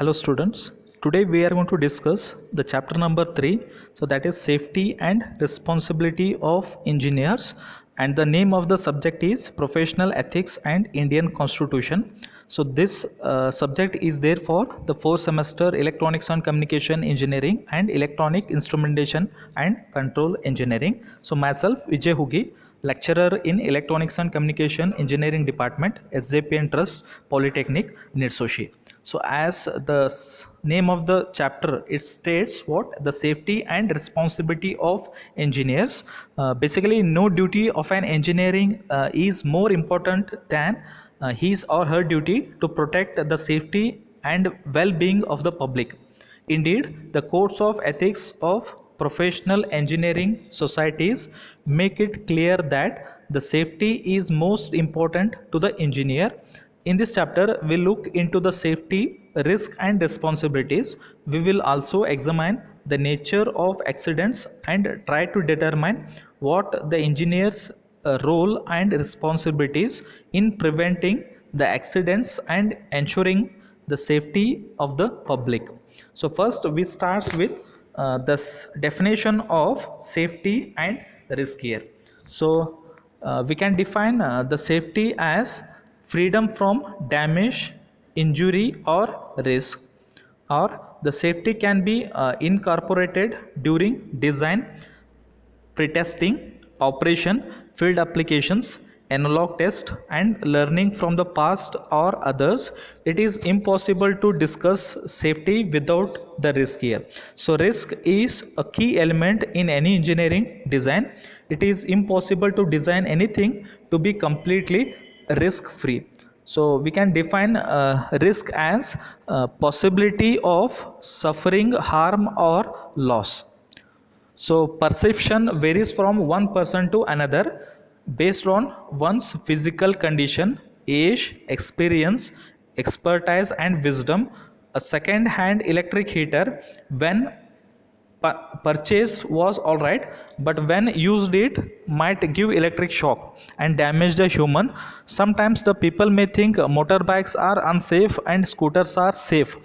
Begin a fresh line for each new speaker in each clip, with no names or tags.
Hello students, today we are going to discuss the chapter number 3, so that is safety and responsibility of engineers, and the name of the subject is professional ethics and Indian constitution. So this subject is there for the 4th semester electronics and communication engineering and electronic instrumentation and control engineering. So myself Vijay Hugi, lecturer in electronics and communication engineering department, SJPN Trust Polytechnic, Nirsoshi. So as the name of the chapter, it states what the safety and responsibility of engineers. Basically, no duty of an engineering is more important than his or her duty to protect the safety and well-being of the public. Indeed, the codes of ethics of professional engineering societies make it clear that the safety is most important to the engineer. In this chapter, we look into the safety, risk and responsibilities. We will also examine the nature of accidents and try to determine what the engineer's role and responsibilities in preventing the accidents and ensuring the safety of the public. So first we start with this definition of safety and risk here. So we can define the safety as freedom from damage, injury or risk, or the safety can be incorporated during design, pretesting, operation, field applications, analog test and learning from the past or others. It is impossible to discuss safety without the risk here. So risk is a key element in any engineering design. It is impossible to design anything to be completely risk free. So we can define risk as possibility of suffering harm or loss. So perception varies from one person to another based on one's physical condition, age, experience, expertise and wisdom. A second hand electric heater when purchased was alright, but when used it might give electric shock and damage the human. Sometimes the people may think motorbikes are unsafe and scooters are safe.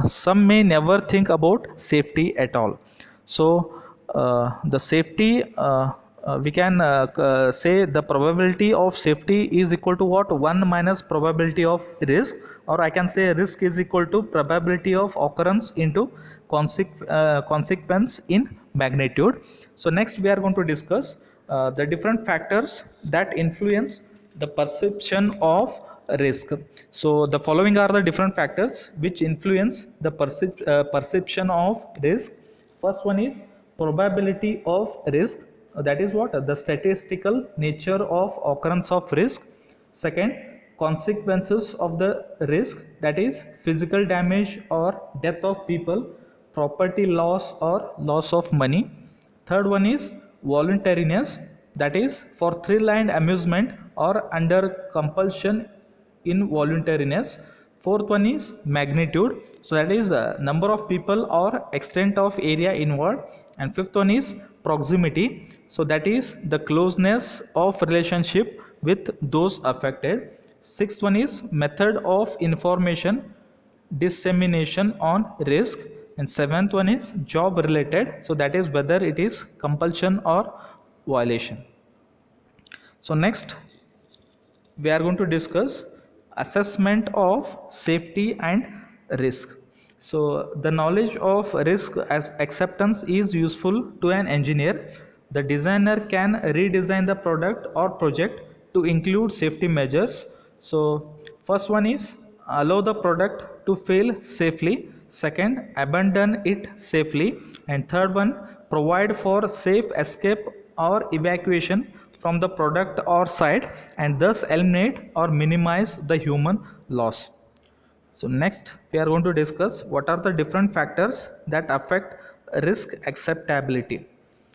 Some may never think about safety at all. So the safety, we can say the probability of safety is equal to what? 1 minus probability of risk, or I can say risk is equal to probability of occurrence into consequence in magnitude. So next we are going to discuss the different factors that influence the perception of risk. So the following are the different factors which influence the perception of risk. First one is probability of risk, that is what? The statistical nature of occurrence of risk. Second, consequences of the risk, that is physical damage or death of people, property loss or loss of money. Third one is voluntariness, that is for thrill and amusement or under compulsion in voluntariness. Fourth one is magnitude, so that is number of people or extent of area involved. And fifth one is proximity, so that is the closeness of relationship with those affected. Sixth one is method of information dissemination on risk. And seventh one is job related, so that is whether it is compulsion or violation. So next we are going to discuss assessment of safety and risk. So the knowledge of risk as acceptance is useful to an engineer. The designer can redesign the product or project to include safety measures. So first one is allow the product to fail safely. Second, abandon it safely. And third one, provide for safe escape or evacuation from the product or site and thus eliminate or minimize the human loss. So next we are going to discuss what are the different factors that affect risk acceptability.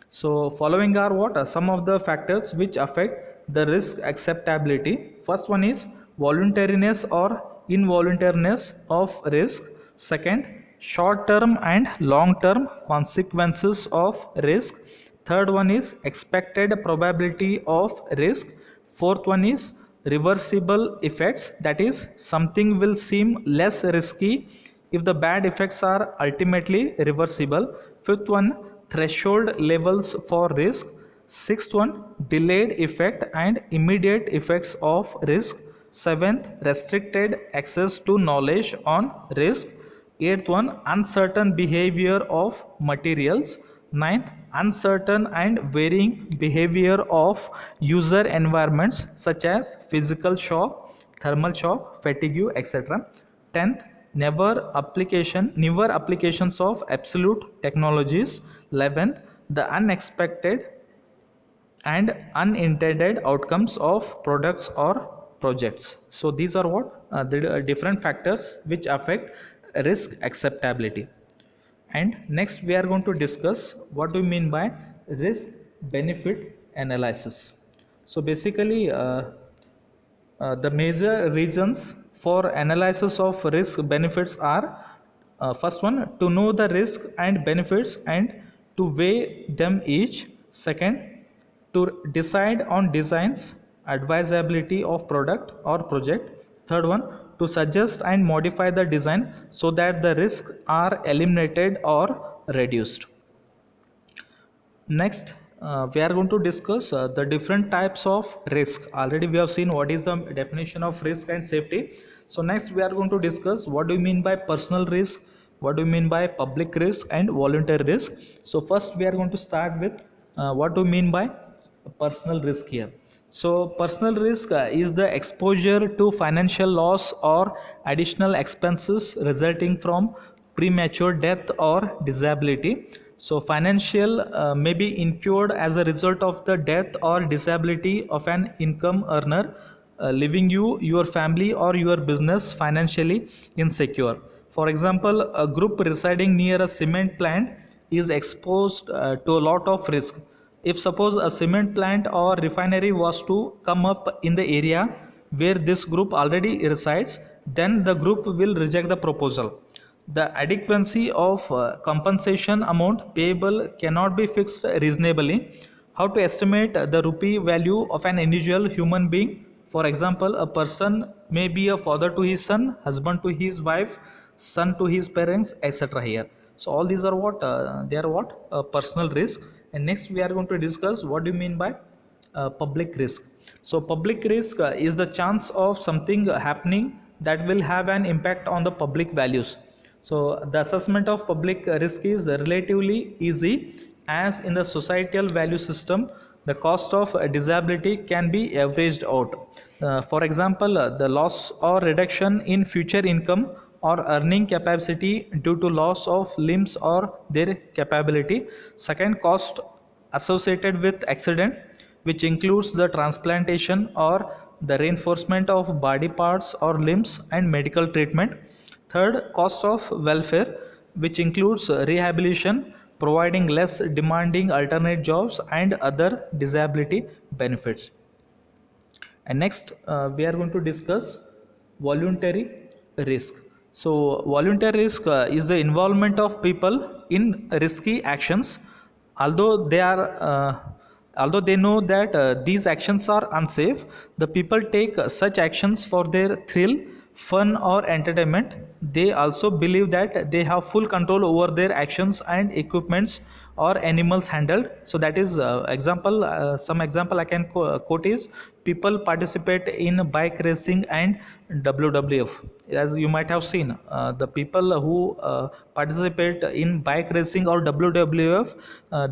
So following are what are some of the factors which affect the risk acceptability. First one is voluntariness or involuntariness of risk. Second, short term and long term consequences of risk. Third one is expected probability of risk. Fourth one is reversible effects, that is something will seem less risky if the bad effects are ultimately reversible. Fifth one, threshold levels for risk. Sixth one, delayed effect and immediate effects of risk. Seventh, restricted access to knowledge on risk. Eighth one, uncertain behavior of materials. Ninth, uncertain and varying behavior of user environments such as physical shock, thermal shock, fatigue, etc. 10th, never applications of absolute technologies. 11th, the unexpected and unintended outcomes of products or projects. So these are what the different factors which affect risk acceptability. And next we are going to discuss what do we mean by risk benefit analysis. So basically the major reasons for analysis of risk benefits are, first one, to know the risk and benefits and to weigh them each. Second, to decide on designs, advisability of product or project. Third one, to suggest and modify the design so that the risks are eliminated or reduced. Next, we are going to discuss the different types of risk. Already we have seen what is the definition of risk and safety. So next we are going to discuss what do you mean by personal risk, what do you mean by public risk and voluntary risk. So first we are going to start with what do you mean by personal risk here. So personal risk is the exposure to financial loss or additional expenses resulting from premature death or disability. So financial may be incurred as a result of the death or disability of an income earner, leaving you, your family or your business financially insecure. For example, a group residing near a cement plant is exposed to a lot of risk. If suppose a cement plant or refinery was to come up in the area where this group already resides, then the group will reject the proposal. The adequacy of compensation amount payable cannot be fixed reasonably. How to estimate the rupee value of an individual human being? For example, a person may be a father to his son, husband to his wife, son to his parents, etc. here. So all these are what they are what personal risk. And next we are going to discuss what do you mean by public risk. So public risk is the chance of something happening that will have an impact on the public values. So the assessment of public risk is relatively easy, as in the societal value system the cost of disability can be averaged out. For example, the loss or reduction in future income or earning capacity due to loss of limbs or their capability. Second, cost associated with accident, which includes the transplantation or the reinforcement of body parts or limbs and medical treatment. Third, cost of welfare, which includes rehabilitation, providing less demanding alternate jobs and other disability benefits. And next we are going to discuss voluntary risk. So voluntary risk is the involvement of people in risky actions, although they are although they know that these actions are unsafe. The people take such actions for their thrill, fun or entertainment. They also believe that they have full control over their actions and equipments or animals handled. So that is some example I can quote is, people participate in bike racing and WWF. As you might have seen, the people who participate in bike racing or WWF,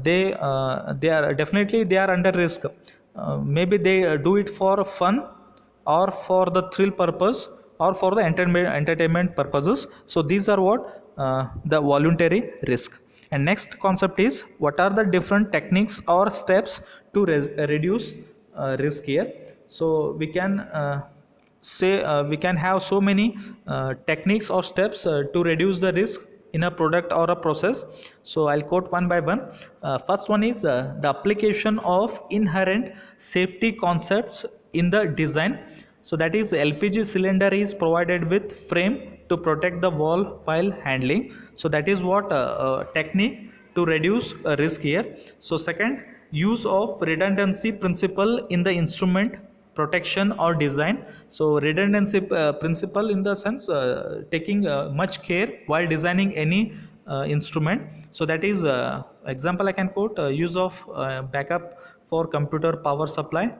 they are definitely they are under risk. Maybe they do it for fun or for the thrill purpose or for the entertainment purposes. So these are what the voluntary risk. And next concept is, what are the different techniques or steps to reduce risk here. So we can say we can have so many techniques or steps to reduce the risk in a product or a process. So I'll quote one by one. First one is the application of inherent safety concepts in the design. So that is, LPG cylinder is provided with frame to protect the wall while handling. So that is what technique to reduce risk here. So second, use of redundancy principle in the instrument protection or design. So redundancy principle in the sense taking much care while designing any instrument. So that is example I can quote, use of backup for computer power supply.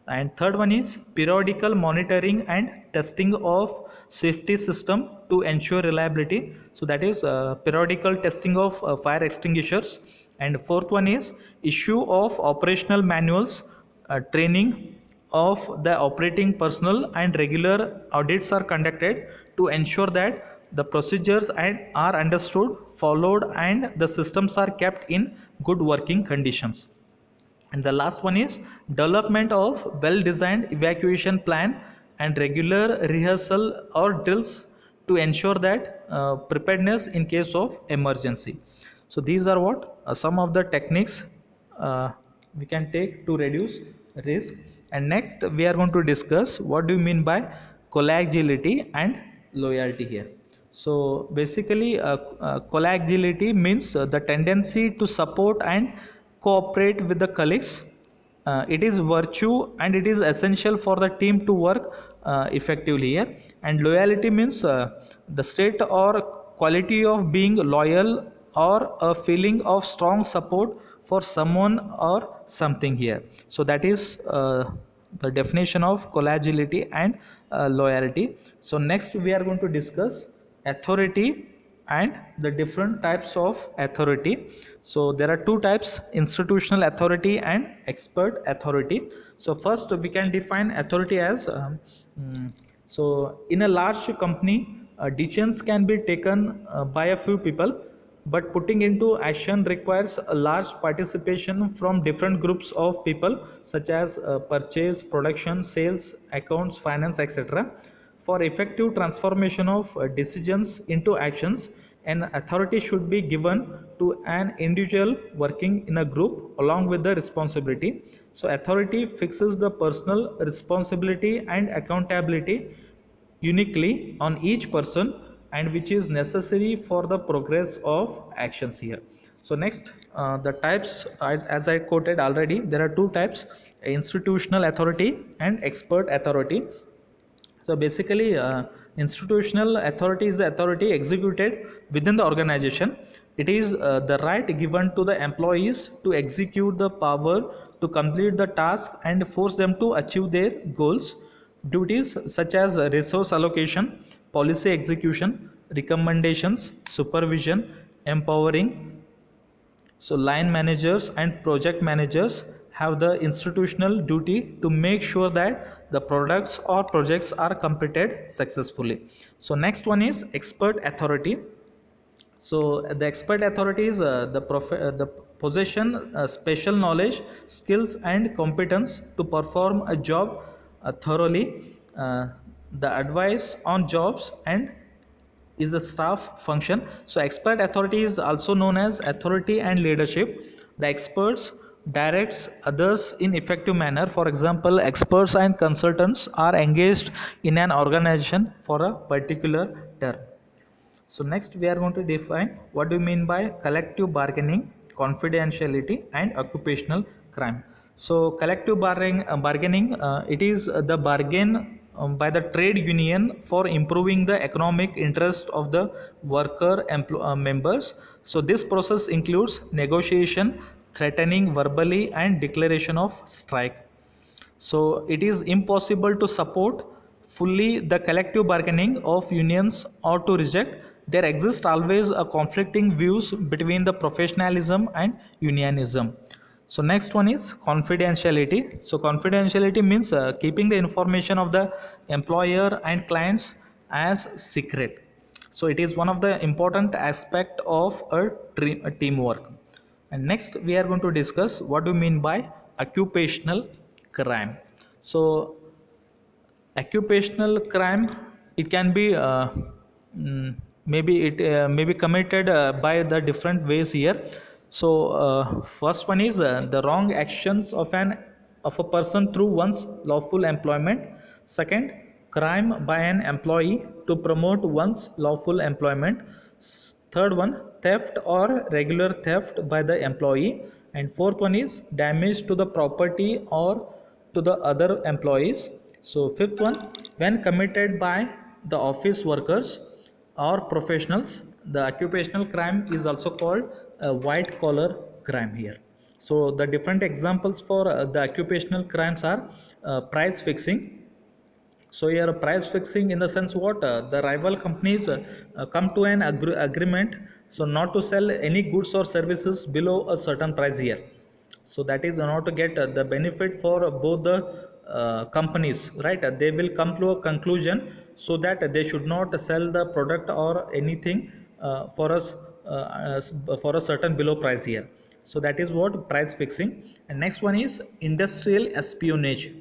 And third one is periodical monitoring and testing of safety system to ensure reliability. So that is periodical testing of fire extinguishers. And fourth one is issue of operational manuals, training of the operating personnel, and regular audits are conducted to ensure that the procedures are understood, followed, and the systems are kept in good working conditions. And the last one is development of well designed evacuation plan and regular rehearsal or drills to ensure that preparedness in case of emergency. So these are what some of the techniques uh, we can take to reduce risk. And next we are going to discuss what do you mean by collegiality and loyalty here. So basically collegiality means the tendency to support and cooperate with the colleagues. It is virtue and it is essential for the team to work effectively here. And loyalty means the state or quality of being loyal or a feeling of strong support for someone or something here. So that is the definition of collegiality and loyalty. So next we are going to discuss authority and the different types of authority. So there are two types: institutional authority and expert authority. So first we can define authority as so in a large company decisions can be taken by a few people, but putting into action requires a large participation from different groups of people such as purchase, production, sales, accounts, finance, etc. For effective transformation of decisions into actions, an authority should be given to an individual working in a group along with the responsibility. So authority fixes the personal responsibility and accountability uniquely on each person, and which is necessary for the progress of actions here. So next the types, as I quoted already, there are two types: institutional authority and expert authority. So basically institutional authority is the authority executed within the organization. It is the right given to the employees to execute the power to complete the task and force them to achieve their goals. Duties such as resource allocation, policy execution, recommendations, supervision, empowering. So line managers and project managers have the institutional duty to make sure that the products or projects are completed successfully. So next one is expert authority. So the expert authority is the possession special knowledge, skills, and competence to perform a job thoroughly. The advice on jobs and is a staff function. So expert authority is also known as authority and leadership. The experts directs others in effective manner. For example, experts and consultants are engaged in an organization for a particular term. So next we are going to define what do you mean by collective bargaining, confidentiality, and occupational crime. So collective bargaining, it is the bargain by the trade union for improving the economic interest of the worker members. So this process includes negotiation, threatening verbally, and declaration of strike. So it is impossible to support fully the collective bargaining of unions or to reject. There exists always a conflicting views between the professionalism and unionism. So next one is confidentiality. So confidentiality means keeping the information of the employer and clients as secret. So it is one of the important aspect of a teamwork. And next we are going to discuss what do you mean by occupational crime. So occupational crime, it can be maybe it may be committed by the different ways here. So first one is the wrong actions of a person through one's lawful employment. Second, crime by an employee to promote one's lawful employment. Third one, theft or regular theft by the employee. And fourth one is damage to the property or to the other employees. So fifth one, when committed by the office workers or professionals, the occupational crime is also called a white collar crime here. So the different examples for the occupational crimes are price fixing. So here price fixing in the sense what the rival companies come to an agreement, so not to sell any goods or services below a certain price here. So that is in order to get the benefit for both the companies, right? They will come to a conclusion so that they should not sell the product or anything for us for a certain below price here. So that is what price fixing. And next one is industrial espionage.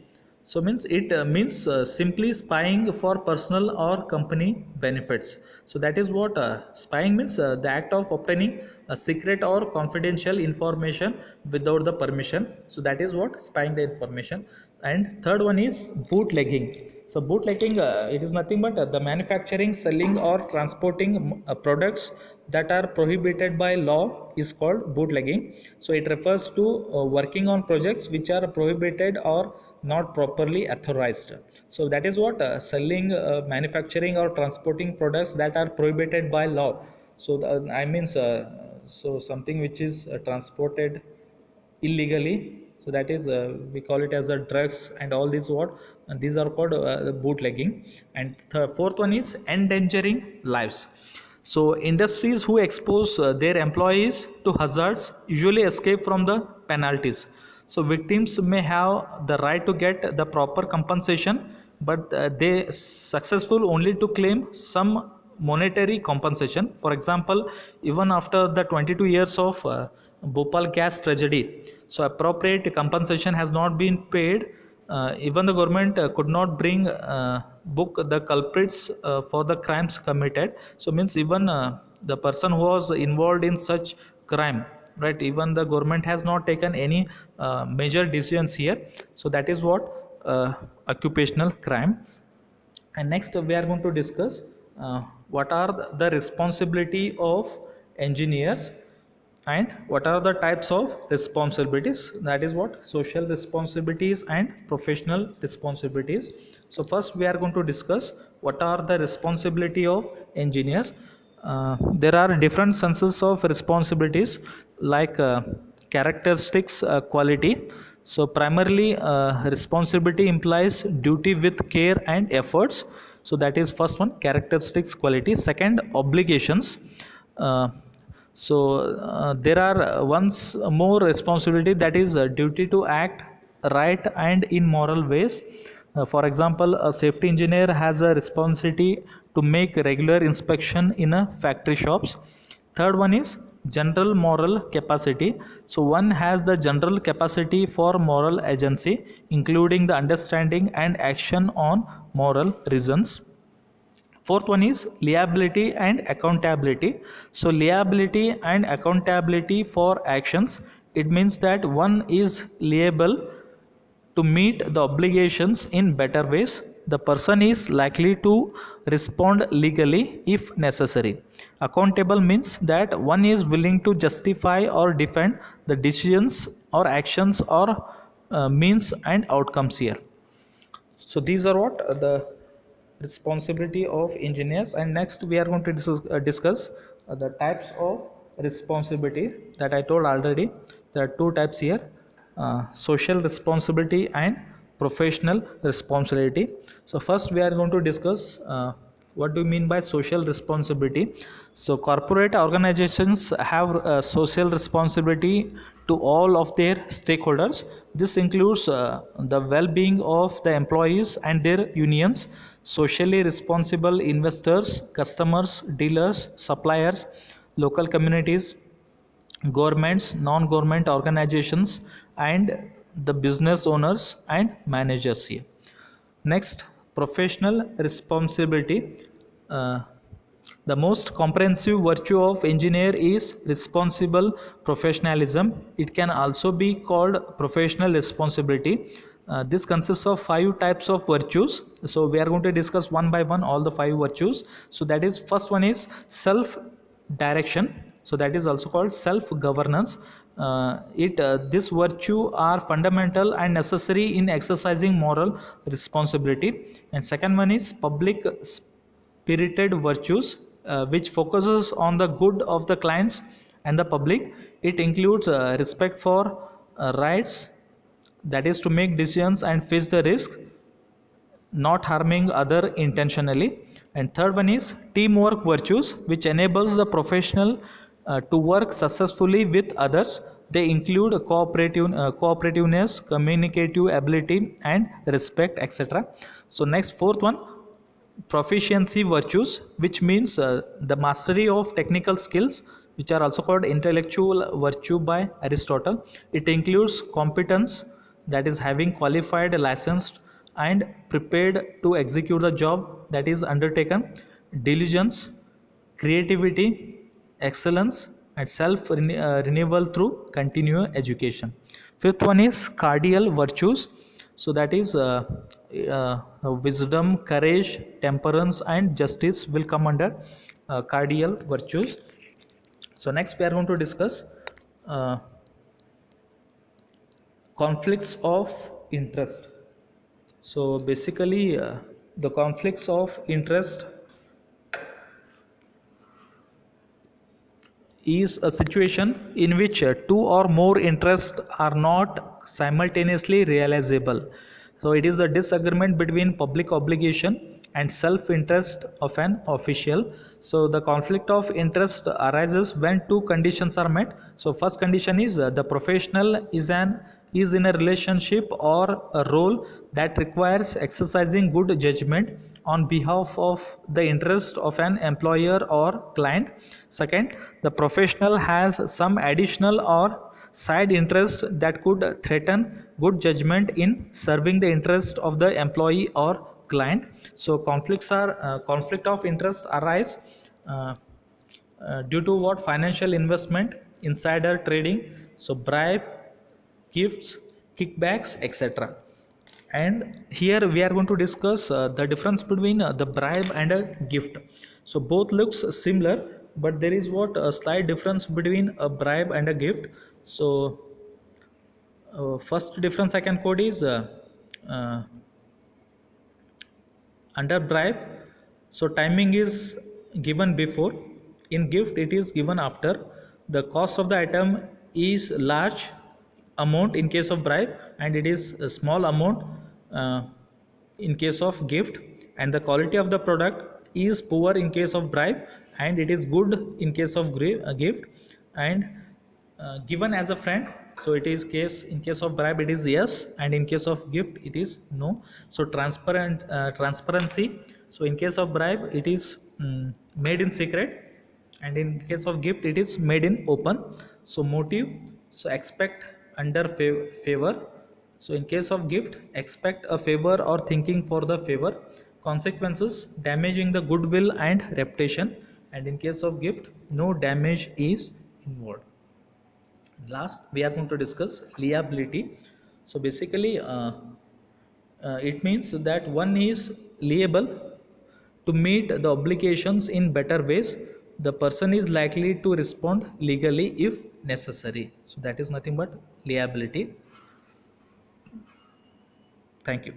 So means it means simply spying for personal or company benefits. So that is what spying means, the act of obtaining a secret or confidential information without the permission. So that is what spying the information. And third one is bootlegging. So bootlegging, it is nothing but the manufacturing, selling or transporting products that are prohibited by law is called bootlegging. So it refers to working on projects which are prohibited or not properly authorized. So that is what selling, manufacturing or transporting products that are prohibited by law. So I means so something which is transported illegally, so that is we call it as a drugs and all these what, and these are called bootlegging. And fourth one is endangering lives. So industries who expose their employees to hazards usually escape from the penalties. So victims may have the right to get the proper compensation, but they successful only to claim some monetary compensation. For example, even after the 22 years of Bhopal gas tragedy, so appropriate compensation has not been paid. Even the government could not bring book the culprits for the crimes committed. So means even the person who was involved in such crime, right, even the government has not taken any major decisions here. So that is what occupational crime. And next we are going to discuss what are the responsibility of engineers and what are the types of responsibilities, that is what social responsibilities and professional responsibilities. So first we are going to discuss what are the responsibility of engineers. There are different senses of responsibilities, like characteristics, quality. So primarily responsibility implies duty with care and efforts. So that is first one, characteristics, quality. Second, obligations. uh, there are once more responsibility, that is duty to act right and in moral ways. For example, a safety engineer has a responsibility to make regular inspection in a factory shops. Third one is general moral capacity. So one has the general capacity for moral agency, including the understanding and action on moral reasons. Fourth one is liability and accountability. So liability and accountability for actions, it means that one is liable to meet the obligations in better ways. The person is likely to respond legally if necessary. Accountable means that one is willing to justify or defend the decisions or actions or means and outcomes here. So these are what the responsibility of engineers. And next we are going to discuss the types of responsibility that I told already. There are two types here, social responsibility and professional responsibility. So first we are going to discuss what do you mean by social responsibility. So corporate organizations have social responsibility to all of their stakeholders. This includes the well-being of the employees and their unions, socially responsible investors, customers, dealers, suppliers, local communities, governments, non-government organizations, and the business owners and managers here. Next, professional responsibility. Uh, the most comprehensive virtue of engineer is responsible professionalism. It can also be called professional responsibility. This consists of 5 types of virtues. So we are going to discuss one by one all the 5 virtues. So that is, first one is self direction. So that is also called self governance. This virtue are fundamental and necessary in exercising moral responsibility. And second one is public spirited virtues, which focuses on the good of the clients and the public. It includes respect for rights, that is to make decisions and face the risk, not harming other intentionally. And third one is teamwork virtues, which enables the professional to work successfully with others. They include cooperativeness, communicative ability, and respect, etc. So next, fourth one, proficiency virtues, which means the mastery of technical skills, which are also called intellectual virtue by Aristotle. It includes competence, that is having qualified, licensed, and prepared to execute the job that is undertaken, diligence, creativity, excellence, and self renewal through continuous education. Fifth one is cardial virtues. So that is wisdom, courage, temperance, and justice will come under cardial virtues. So next we are going to discuss uh, conflicts of interest. So basically, the conflicts of interest is a situation in which two or more interests are not simultaneously realizable. So it is the disagreement between public obligation and self interest of an official. So the conflict of interest arises when two conditions are met. So first condition is the professional is in a relationship or a role that requires exercising good judgment on behalf of the interest of an employer or client. Second, the professional has some additional or side interest that could threaten good judgment in serving the interest of the employee or client. So conflict of interest arise uh, due to what? Financial investment, insider trading, so bribe, gifts, kickbacks, etc. And here we are going to discuss the difference between the bribe and a gift. So both looks similar, but there is what a slight difference between a bribe and a gift. So first difference I can quote is uh, under bribe, so timing is given before. In gift it is given after. The cost of the item is large amount in case of bribe, and it is a small amount uh, in case of gift. And the quality of the product is poor in case of bribe, and it is good in case of gift. And given as a friend, so it is case in case of bribe it is yes, and in case of gift it is no. So transparency, so in case of bribe it is made in secret, and in case of gift it is made in open. So motive, so expect under favor. So in case of gift, expect a favor or thinking for the favor. Consequences, damaging the goodwill and reputation, and in case of gift no damage is involved. Last we are going to discuss liability. So basically it means that one is liable to meet the obligations in better ways. The person is likely to respond legally if necessary. So that is nothing but liability. Thank you.